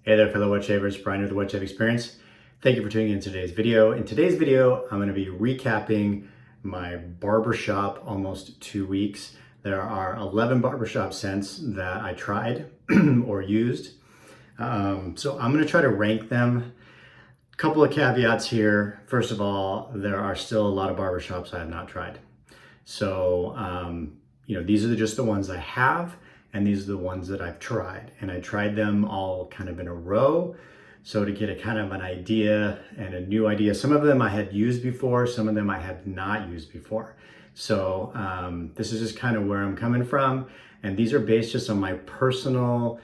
Hey there, fellow wet shavers, Brian with the Wet Shave Experience. Thank you for tuning in to today's video. In today's video, I'm going to be recapping my barbershop almost 2 weeks. There are 11 barbershop scents that I tried or used. So I'm going to try to rank them. A couple of caveats here. First of all, there are still a lot of barbershops I have not tried. So, these are just the ones I have, and these are the ones that I've tried. And I tried them all kind of in a row. So to get a kind of an idea and a new idea, some of them I had used before, some of them I have not used before. So this is just kind of where I'm coming from. And these are based just on my personal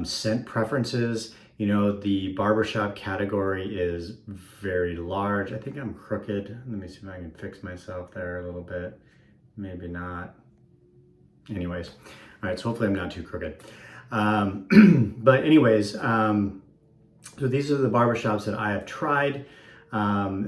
scent preferences. You know, the barbershop category is very large. I think I'm crooked. Let me see if I can fix myself there a little bit. Maybe not. Anyways, all right, so hopefully I'm not too crooked. But anyways, so these are the barbershops that I have tried.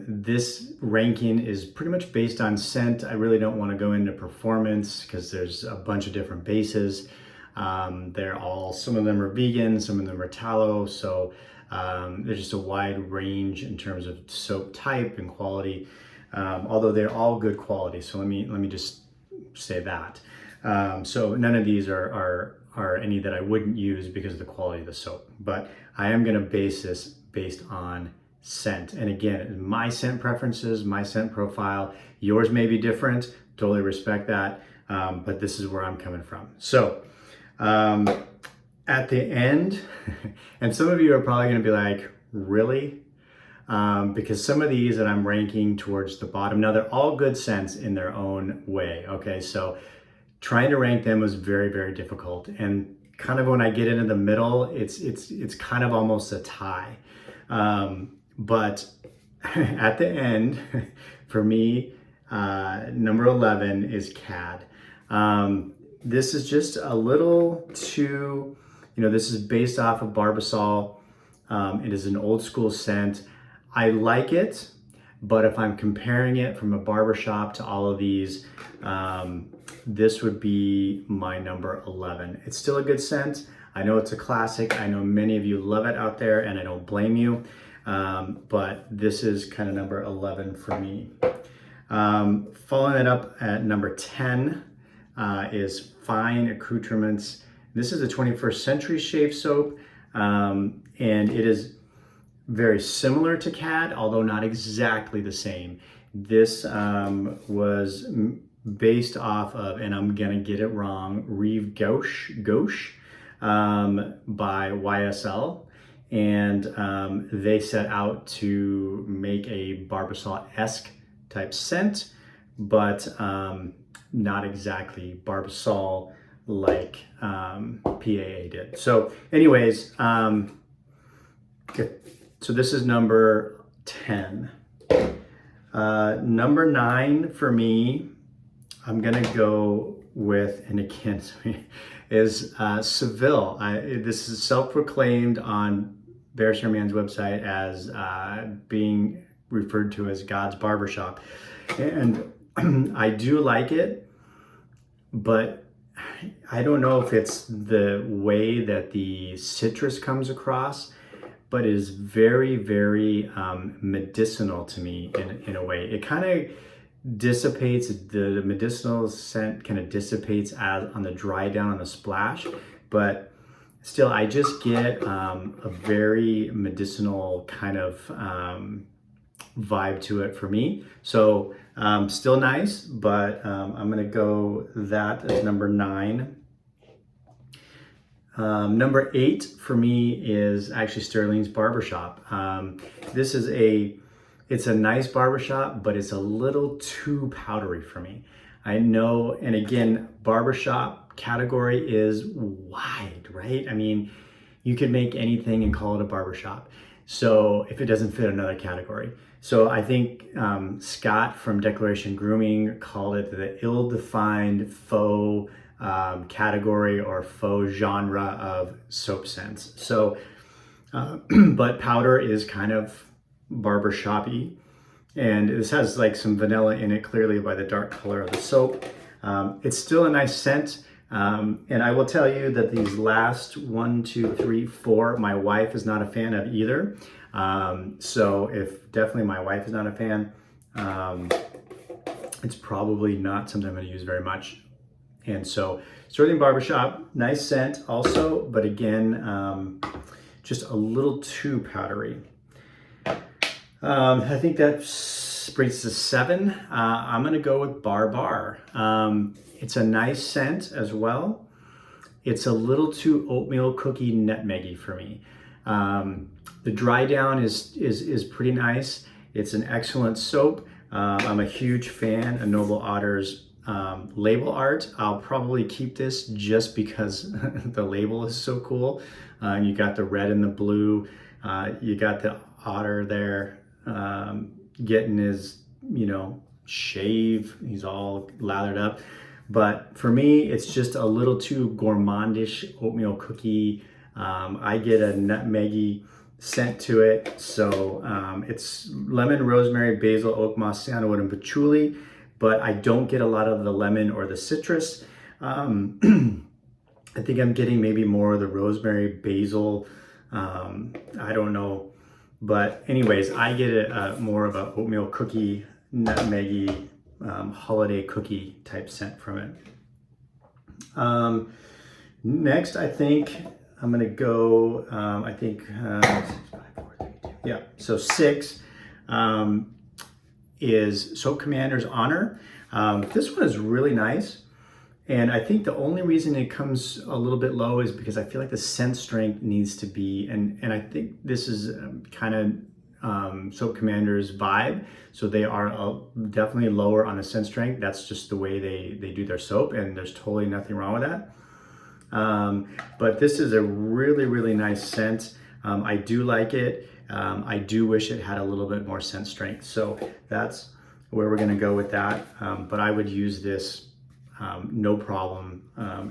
This ranking is pretty much based on scent. I really don't want to go into performance because there's a bunch of different bases. Some of them are vegan, some of them are tallow. So there's just a wide range in terms of soap type and quality, although they're all good quality. So let me just say that. So none of these are any that I wouldn't use because of the quality of the soap, but I am going to base this based on scent. And again, my scent preferences, my scent profile, yours may be different. Totally respect that. But this is where I'm coming from. So, at the end, and some of you are probably going to be like, really? Because some of these that I'm ranking towards the bottom, now they're all good scents in their own way. Okay. So trying to rank them was very, very difficult. And kind of when I get into the middle, it's kind of almost a tie. But at the end, for me, number 11 is Cad. This is just a little too, this is based off of Barbasol. It is an old school scent. I like it, but if I'm comparing it from a barbershop to all of these, this would be my number 11. It's still a good scent. I know it's a classic. I know many of you love it out there, and I don't blame you. But this is kind of number 11 for me. Following it up at number 10 is Fine Accoutrements. This is a 21st century shave soap, and it is very similar to Cad, although not exactly the same. This was based off of, and I'm gonna get it wrong, Rive Gauche by YSL. And they set out to make a Barbasol-esque type scent, but not exactly Barbasol like PAA did. So anyways, so this is number 10. Number 9 for me, I'm gonna go with, and again, is Seville. This is self-proclaimed on Barbershop Man's website as being referred to as God's barbershop. And I do like it, but I don't know if it's the way that the citrus comes across, but it is very, very medicinal to me in a way. It kind of dissipates, the medicinal scent kind of dissipates on the dry down on the splash, but still I just get a very medicinal kind of vibe to it for me. So still nice, but I'm gonna go that as number 9. Number 8 for me is actually Sterling's Barbershop. This is it's a nice barbershop, but it's a little too powdery for me. I know, and again, barbershop category is wide, right? I mean, you could make anything and call it a barbershop. So if it doesn't fit another category. So I think Scott from Declaration Grooming called it the ill-defined faux category or faux genre of soap scents. So, but powder is kind of barbershoppy, and this has like some vanilla in it clearly by the dark color of the soap. It's still a nice scent, And I will tell you that these last 1, 2, 3, 4, my wife is not a fan of either. So if definitely my wife is not a fan, it's probably not something I'm going to use very much. And so Sterling Barbershop, nice scent also, but again, just a little too powdery. I think that brings us to 7. I'm going to go with Barber. It's a nice scent as well. It's a little too oatmeal cookie nutmeggy for me. The dry down is pretty nice. It's an excellent soap. I'm a huge fan of Noble Otter's label art. I'll probably keep this just because the label is so cool. You got the red and the blue. You got the otter there getting his, shave. He's all lathered up. But for me, it's just a little too gourmandish oatmeal cookie. I get a nutmeggy scent to it. So it's lemon, rosemary, basil, oak moss, sandalwood, and patchouli. But I don't get a lot of the lemon or the citrus. I think I'm getting maybe more of the rosemary, basil. I don't know. But anyways, I get more of a oatmeal cookie, nutmeggy, holiday cookie type scent from it. Next, I think I'm gonna go, 6, 5, 4, 3, 2. Yeah, so 6 is Soap Commander's Honor. This one is really nice. And I think the only reason it comes a little bit low is because I feel like the scent strength needs to be, and I think this is kind of Soap Commander's vibe. So they are definitely lower on the scent strength. That's just the way they do their soap, and there's totally nothing wrong with that. But this is a really, really nice scent. I do like it. I do wish it had a little bit more scent strength. So that's where we're gonna go with that. But I would use this no problem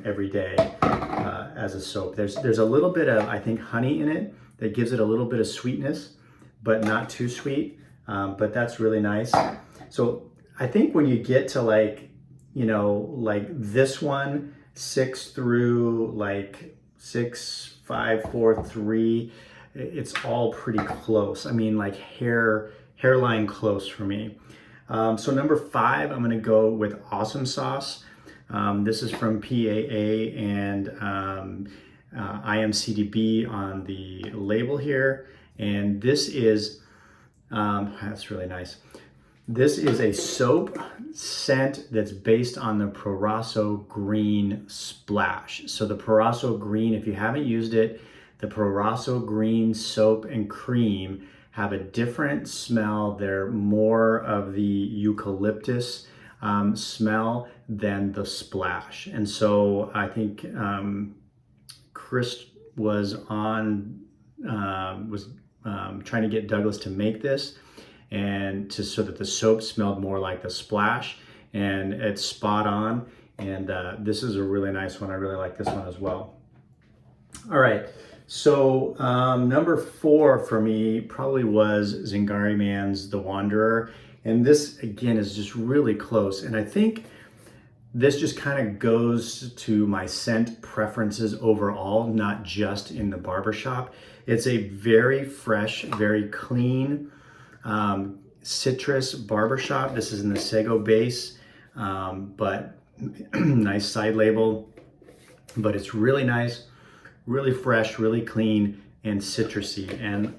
every day as a soap. There's a little bit of, I think, honey in it that gives it a little bit of sweetness, but not too sweet. But that's really nice. So I think when you get to like this one, 6 through like 6, 5, 4, 3, it's all pretty close. I mean, like hairline close for me. So number 5, I'm gonna go with Awesome Sauce. This is from PAA and IMCDB on the label here. And this is, that's really nice. This is a soap scent that's based on the Proraso Green Splash. So the Proraso Green, if you haven't used it, the Proraso Green soap and cream have a different smell. They're more of the eucalyptus smell than the Splash. And so I think Chris was trying to get Douglas to make this, and so that the soap smelled more like the Splash, and it's spot on. And this is a really nice one. I really like this one as well. All right, so number 4 for me probably was Zingari Man's The Wanderer. And this, again, is just really close. And I think this just kind of goes to my scent preferences overall, not just in the barbershop. It's a very fresh, very clean citrus barbershop. This is in the Sago base, but nice side label. But it's really nice, really fresh, really clean, and citrusy. And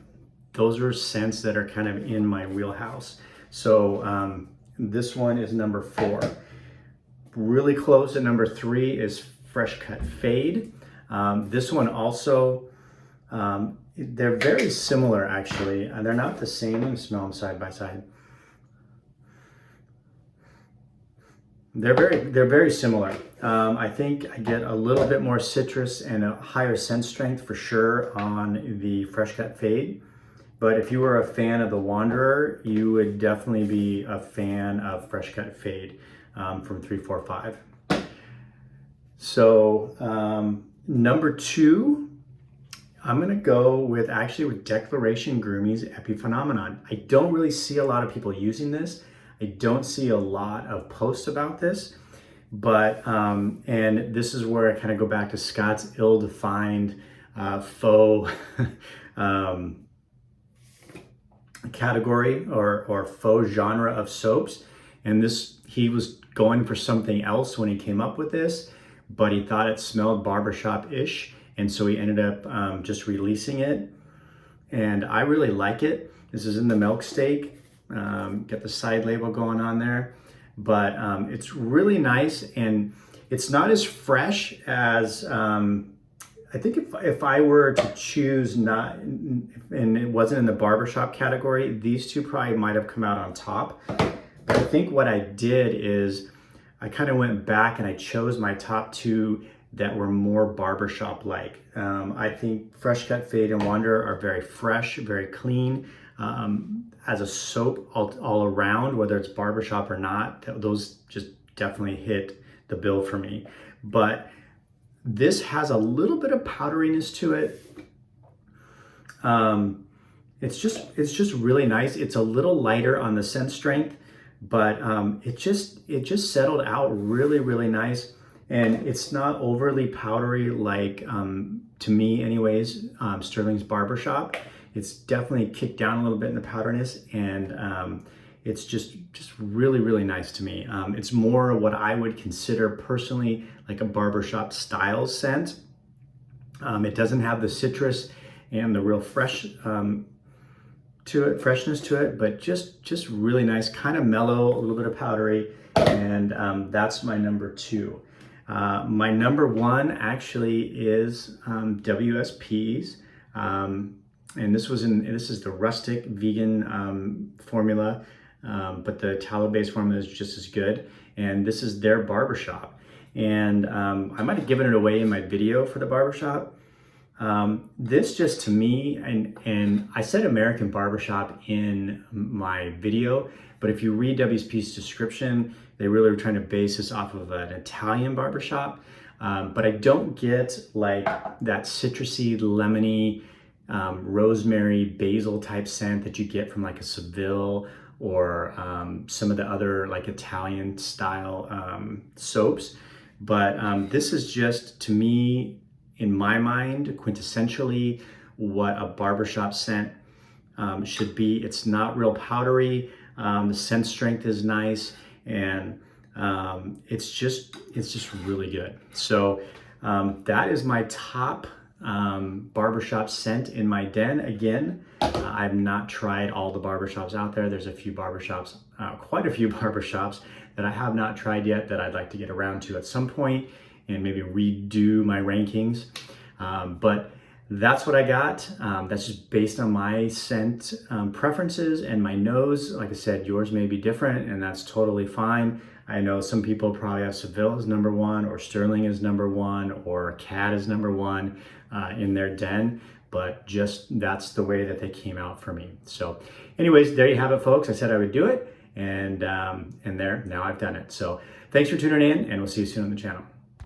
those are scents that are kind of in my wheelhouse. So this one is number 4. Really close at number 3 is Fresh Cut Fade. This one also, they're very similar actually. They're not the same. Let me smell them side by side. They're very similar. I think I get a little bit more citrus and a higher scent strength for sure on the Fresh Cut Fade. But if you were a fan of The Wanderer, you would definitely be a fan of Fresh Cut Fade from 345. So number 2, I'm gonna go with Declaration Groomy's Epiphenomenon. I don't really see a lot of people using this. I don't see a lot of posts about this. But, and this is where I kind of go back to Scott's ill-defined faux category or faux genre of soaps. And this, he was going for something else when he came up with this, but he thought it smelled barbershop-ish. And so he ended up just releasing it. And I really like it. This is in the milk steak. Get the side label going on there. But it's really nice, and it's not as fresh as, I think if I were to choose not, and it wasn't in the barbershop category, these two probably might have come out on top. But I think what I did is I kind of went back and I chose my top two that were more barbershop-like. I think Fresh Cut, Fade, and Wonder are very fresh, very clean. As a soap all around, whether it's barbershop or not, those just definitely hit the bill for me. But this has a little bit of powderiness to it. It's just really nice. It's a little lighter on the scent strength, but it just settled out really, really nice. And it's not overly powdery like, to me anyways, Sterling's Barbershop. It's definitely kicked down a little bit in the powderiness, and it's just really, really nice to me. It's more what I would consider personally like a barbershop style scent. It doesn't have the citrus and the real freshness to it, but just really nice, kind of mellow, a little bit of powdery, and that's my number two. My number one actually is WSP's. And this is the rustic vegan formula, but the tallow-based formula is just as good. And this is their Barbershop. And I might have given it away in my video for the Barbershop. This just to me, and I said American Barbershop in my video, but if you read WSP's description, they really were trying to base this off of an Italian barbershop. But I don't get like that citrusy, lemony, rosemary, basil type scent that you get from like a Seville or some of the other like Italian style soaps. But this is just, to me, in my mind, quintessentially what a barbershop scent should be. It's not real powdery. The scent strength is nice, and it's just really good. So that is my top barbershop scent in my den. Again, I've not tried all the barbershops out there. There's a few barbershops, quite a few barbershops that I have not tried yet that I'd like to get around to at some point and maybe redo my rankings. But that's what I got. That's just based on my scent preferences and my nose. Like I said, yours may be different, and that's totally fine. I know some people probably have Seville as number one, or Sterling is number one, or Cat is number one in their den, but just that's the way that they came out for me. So anyways, there you have it, folks. I said I would do it, and there, now I've done it. So thanks for tuning in, and we'll see you soon on the channel.